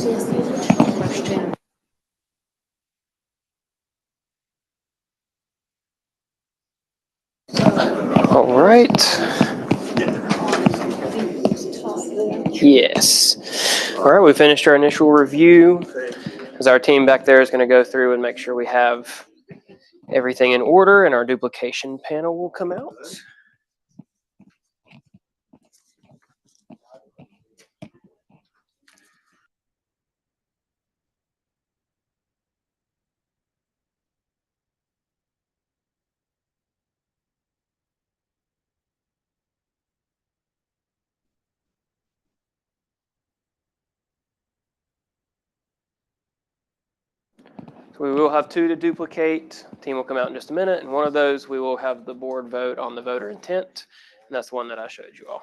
All right. Yes. All right, we finished our initial review. As our team back there is going to go through and make sure we have everything in order, and our duplication panel will come out. So we will have 2 to duplicate. Team will come out in just a minute, and one of those we will have the board vote on the voter intent, and that's the one that I showed you all.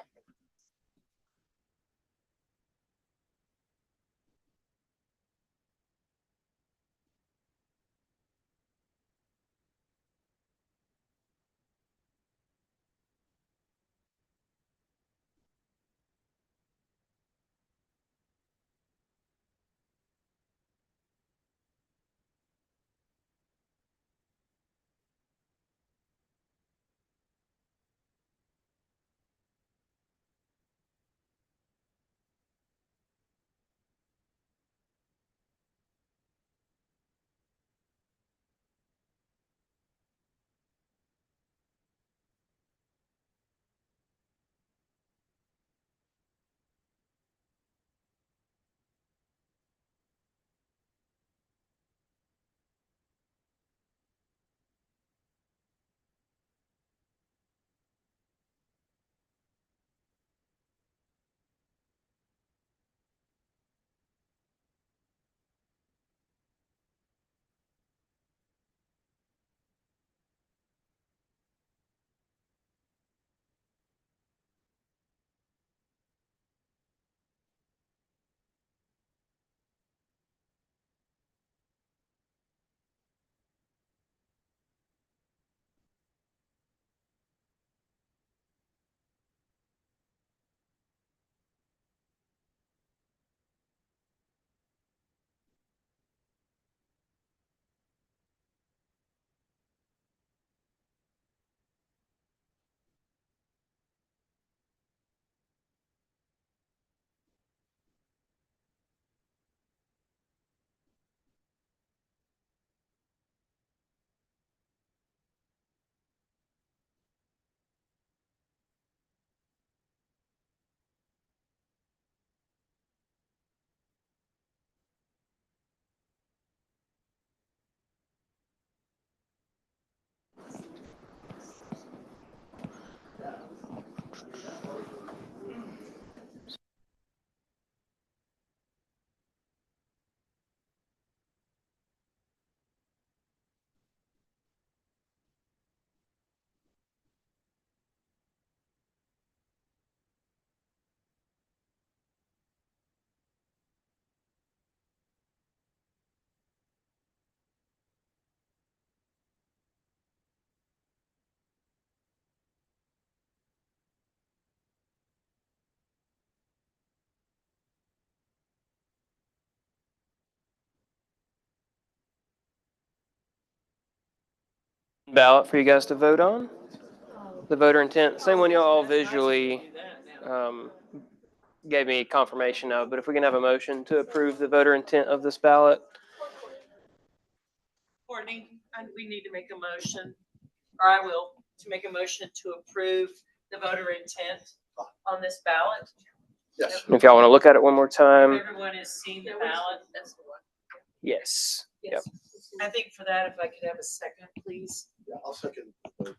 Ballot for you guys to vote on. The voter intent, same one you all visually gave me confirmation of, but if we can have a motion to approve the voter intent of this ballot. Courtney, we need to make a motion, or I will, to make a motion to approve the voter intent on this ballot. Yes. If y'all want to look at it one more time. Everyone has seen the ballot. That's the one. Yes. Yep. I think for that, if I could have a second, please. Yeah, I'll second. All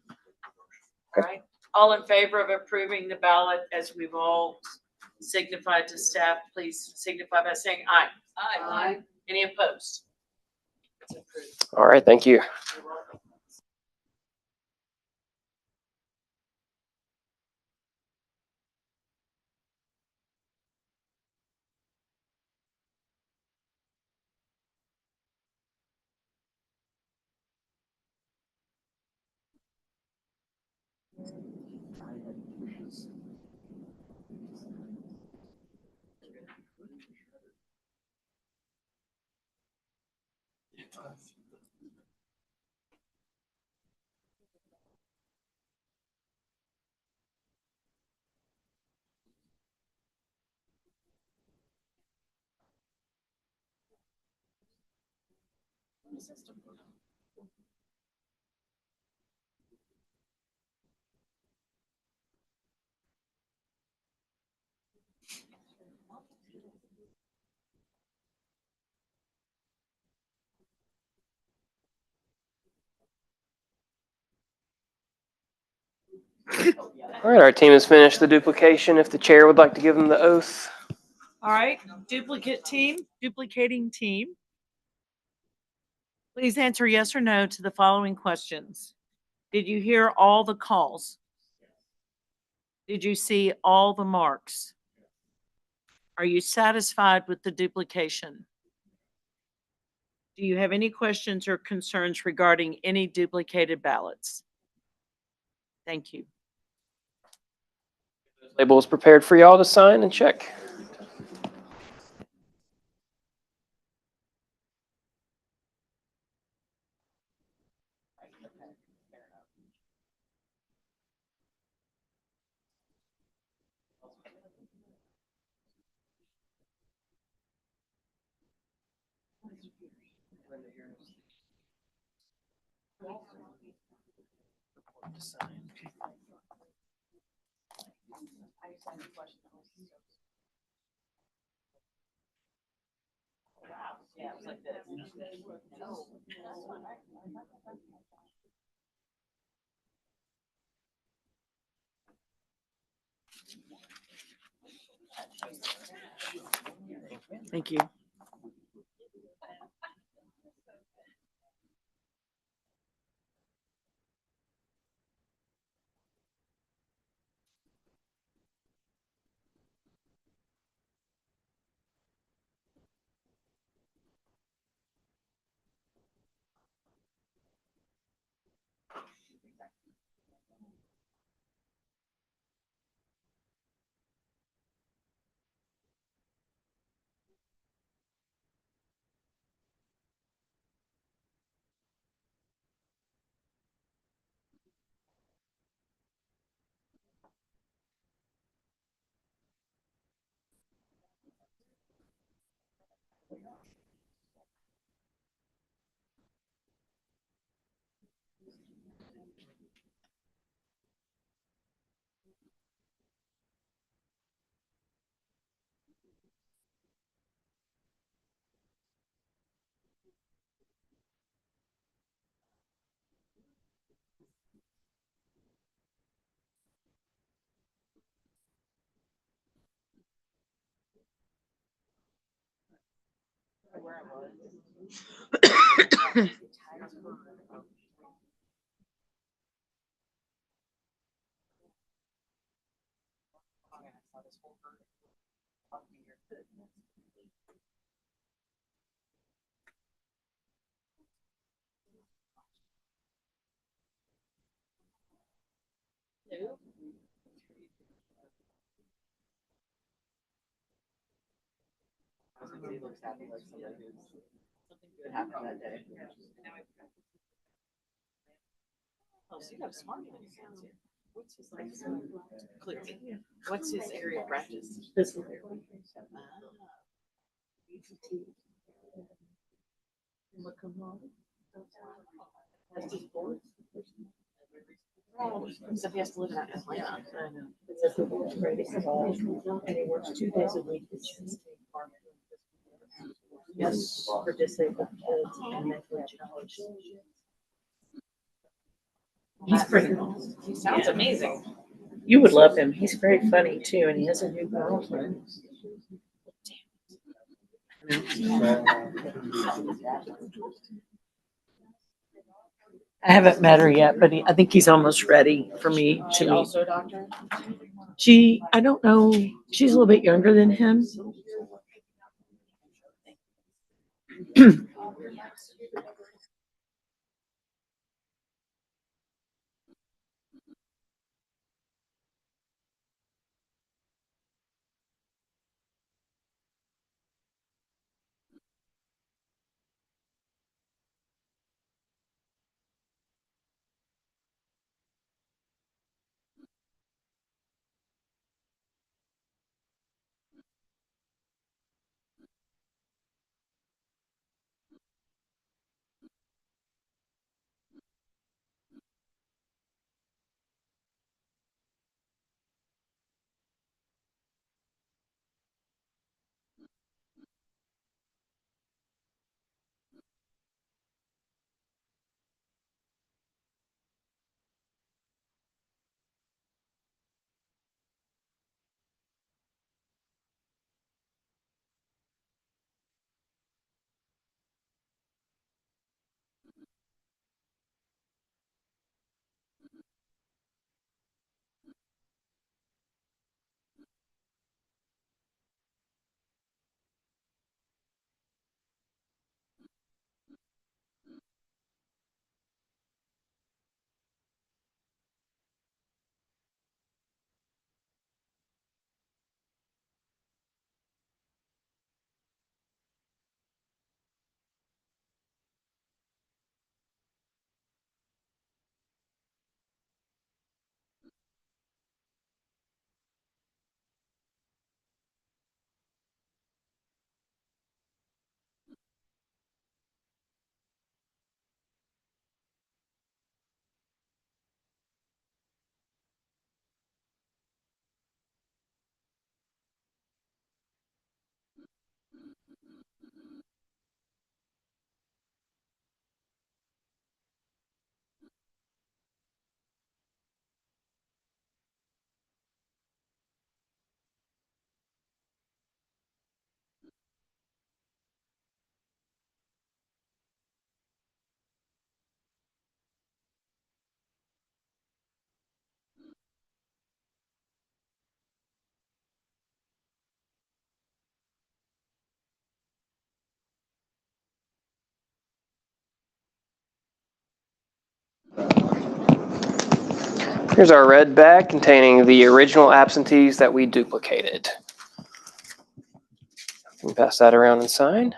right. All in favor of approving the ballot as we've all signified to staff, please signify by saying aye. Aye. Any opposed? It's approved. All right. Thank you. All right, our team has finished the duplication. If the chair would like to give them the oath. All right, duplicating team. Please answer yes or no to the following questions. Did you hear all the calls? Did you see all the marks? Are you satisfied with the duplication? Do you have any questions or concerns regarding any duplicated ballots? Thank you. Label is prepared for y'all to sign and check. Thank you. What's his area of practice? Physical therapy. So he has to live in Atlanta. And he works 2 days a week. Yes, for disabled kids and mentally challenged. He's pretty. He sounds amazing. You would love him. He's very funny too, and he has a new girlfriend. I haven't met her yet, but I think he's almost ready for me to meet. Also a doctor? I don't know, she's a little bit younger than him. Here's our red bag containing the original absentees that we duplicated. We can pass that around and sign.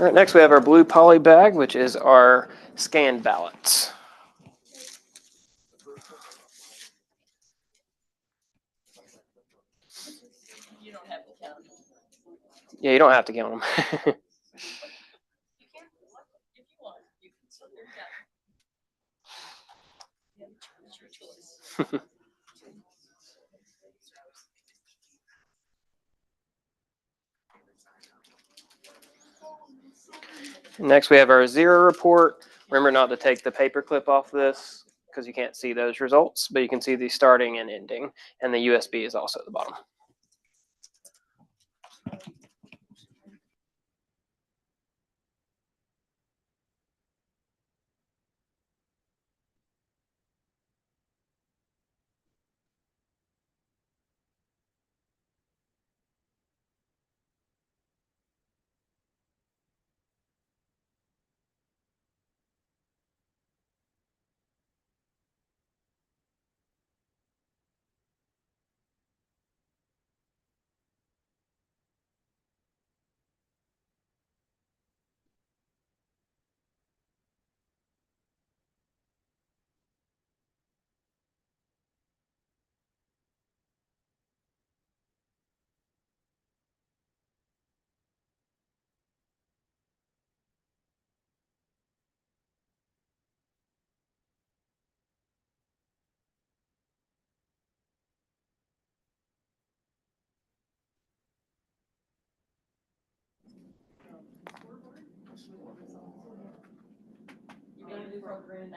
All right, next we have our blue poly bag, which is our scanned ballots. You don't have to count them. Yeah, you don't have to count them. You can, if you want, you can sit there and count. Yeah, it's your choice. Next we have our zero report. Remember not to take the paper clip off this because you can't see those results, but you can see the starting and ending, and the USB is also at the bottom.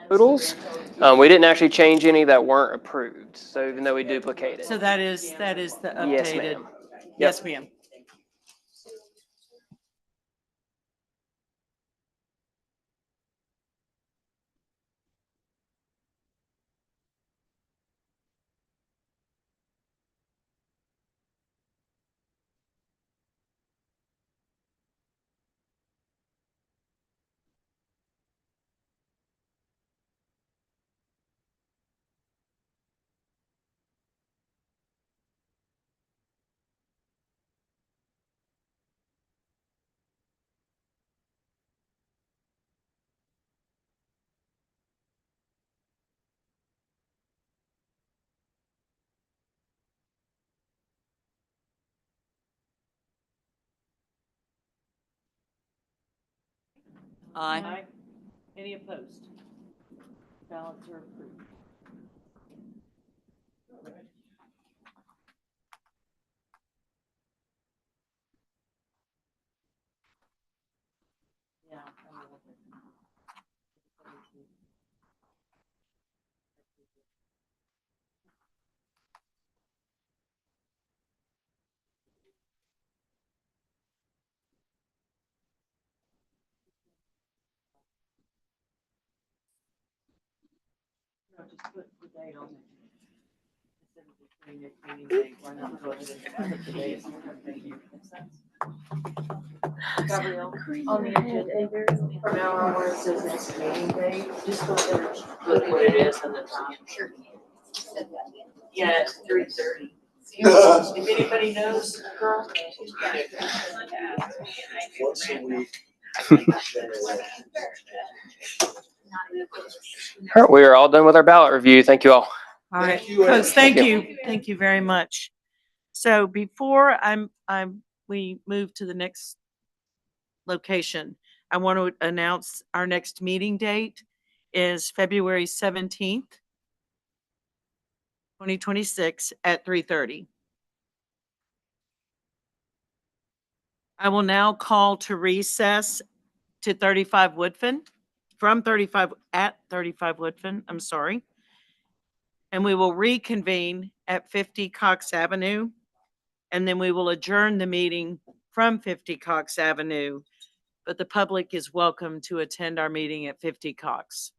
Totals. We didn't actually change any that weren't approved. So even though we duplicated. So that is the Yes, updated. ma'am. Yes, ma'am. Aye. Any opposed? Ballots are approved. Yeah. Just put the date on it. Instead of just putting next meeting date, why not go ahead and put the date on the meeting? Makes sense. Gabrielle, on the agenda, from now on where it says next meeting date, just go ahead and put what it is and the time. Sure. Yeah, it's 3:30. If anybody knows, girl. Once a week. All right, we are all done with our ballot review. Thank you all. All right, Thank you, folks, Ed. thank Thank you. Thank you very much. So before we move to the next location, I want to announce our next meeting date is February 17th, 2026 at 3:30. I will now call to recess to 35 Woodfin, from 35 Woodfin, I'm sorry. And we will reconvene at 50 Cox Avenue. And then we will adjourn the meeting from 50 Cox Avenue. But the public is welcome to attend our meeting at 50 Cox.